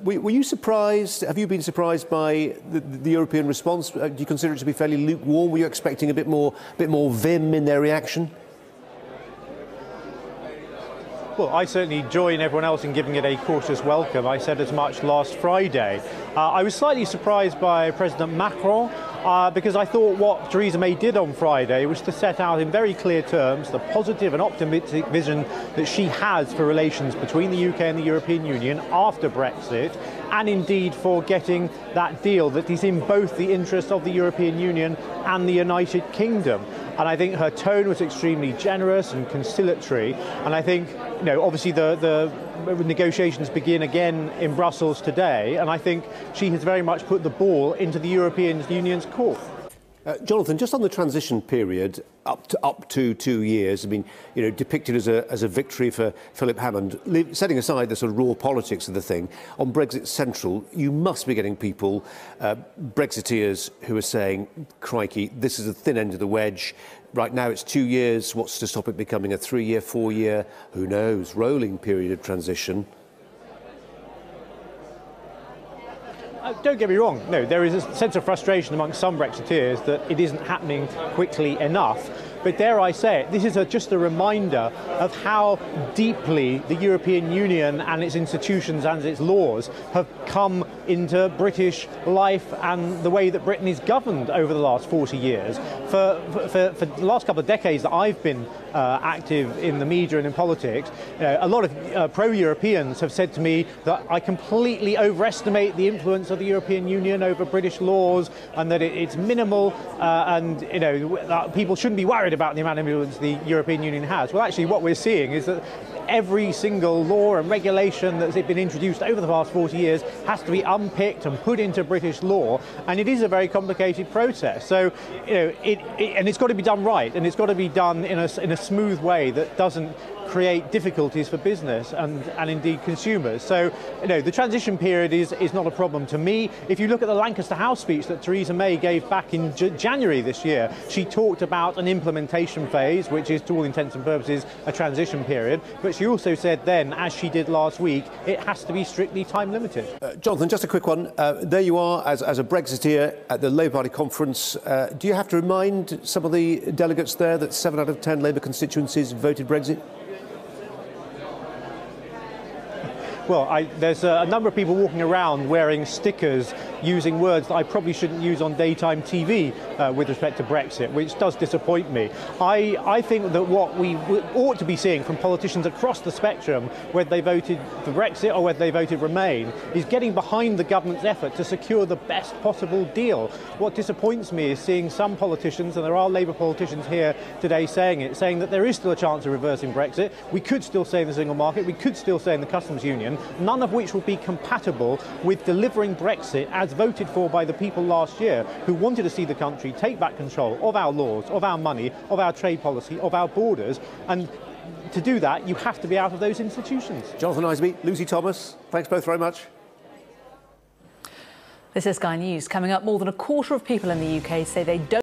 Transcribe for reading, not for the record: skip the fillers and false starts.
Were you surprised? Have you been surprised by the European response? Do you consider it to be fairly lukewarm? Were you expecting a bit more vim in their reaction? Well, I certainly join everyone else in giving it a cautious welcome. I said as much last Friday. I was slightly surprised by President Macron because I thought what Theresa May did on Friday was to set out in very clear terms the positive and optimistic vision that she has for relations between the UK and the European Union after Brexit, and indeed for getting that deal that is in both the interest of the European Union and the United Kingdom. And I think her tone was extremely generous and conciliatory. And I think, obviously the negotiations begin again in Brussels today. And I think she has very much put the ball into the European Union's court. Jonathan, just on the transition period, up to 2 years, I mean, depicted as a victory for Philip Hammond, setting aside the sort of raw politics of the thing, on Brexit Central, you must be getting people, Brexiteers, who are saying, crikey, this is the thin end of the wedge. Right now it's 2 years. What's to stop it becoming a 3-year, 4-year, who knows, rolling period of transition? Don't get me wrong, no, there is a sense of frustration among some Brexiteers that it isn't happening quickly enough. But dare I say it, this is just a reminder of how deeply the European Union and its institutions and its laws have come into British life and the way that Britain is governed over the last 40 years. For the last couple of decades that I've been active in the media and in politics, a lot of pro-Europeans have said to me that I completely overestimate the influence of the European Union over British laws and that it's minimal and people shouldn't be worried about the amount of influence the European Union has. Well, actually what we're seeing is that every single law and regulation that's been introduced over the past 40 years has to be unpicked and put into British law, and it is a very complicated process. So, and it's got to be done right, and it's got to be done in a smooth way that doesn't create difficulties for business and indeed consumers. So, the transition period is not a problem to me. If you look at the Lancaster House speech that Theresa May gave back in January this year, she talked about an implementation phase, which is to all intents and purposes a transition period, but she also said then, as she did last week, it has to be strictly time limited. Jonathan, just a quick one. There you are as a Brexiteer at the Labour Party conference. Do you have to remind some of the delegates there that 7 out of 10 Labour constituencies voted Brexit? Well, there's a number of people walking around wearing stickers using words that I probably shouldn't use on daytime TV with respect to Brexit, which does disappoint me. I think that what we ought to be seeing from politicians across the spectrum, whether they voted for Brexit or whether they voted Remain, is getting behind the government's effort to secure the best possible deal. What disappoints me is seeing some politicians, and there are Labour politicians here today saying that there is still a chance of reversing Brexit. We could still stay in the single market, we could still stay in the customs union, none of which would be compatible with delivering Brexit as voted for by the people last year, who wanted to see the country take back control of our laws, of our money, of our trade policy, of our borders. And to do that, you have to be out of those institutions. Jonathan Isaby, Lucy Thomas, thanks both very much. This is Sky News. Coming up, more than a quarter of people in the UK say they don't